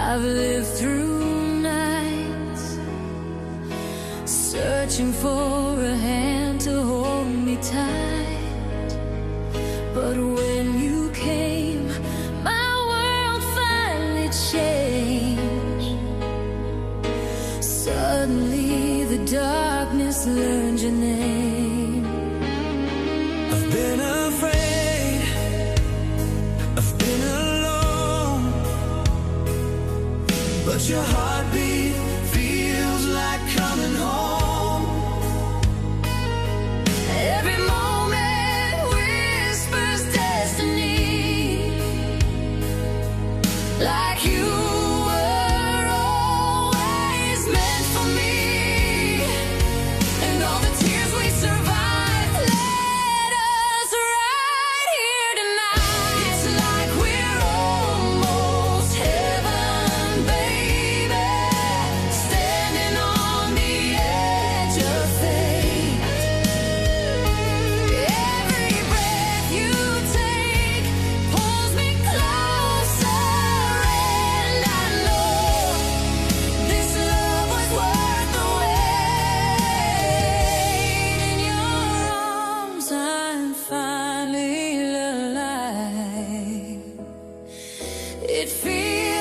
I've lived through nights searching for a hand to hold me tight, but when you came, my world finally changed. Suddenly the darkness learned your name. I've been afraid, I've been alone, but your heartbeat feels like coming home. Every moment whispers destiny, like you were always meant for me. And all the tears we survived led us right here tonight. It's like we're almost heaven, baby, standing on the edge of fate. Every breath you take pulls me closer, and I know this love was worth the wait. In your arms I'm finally alive. It feels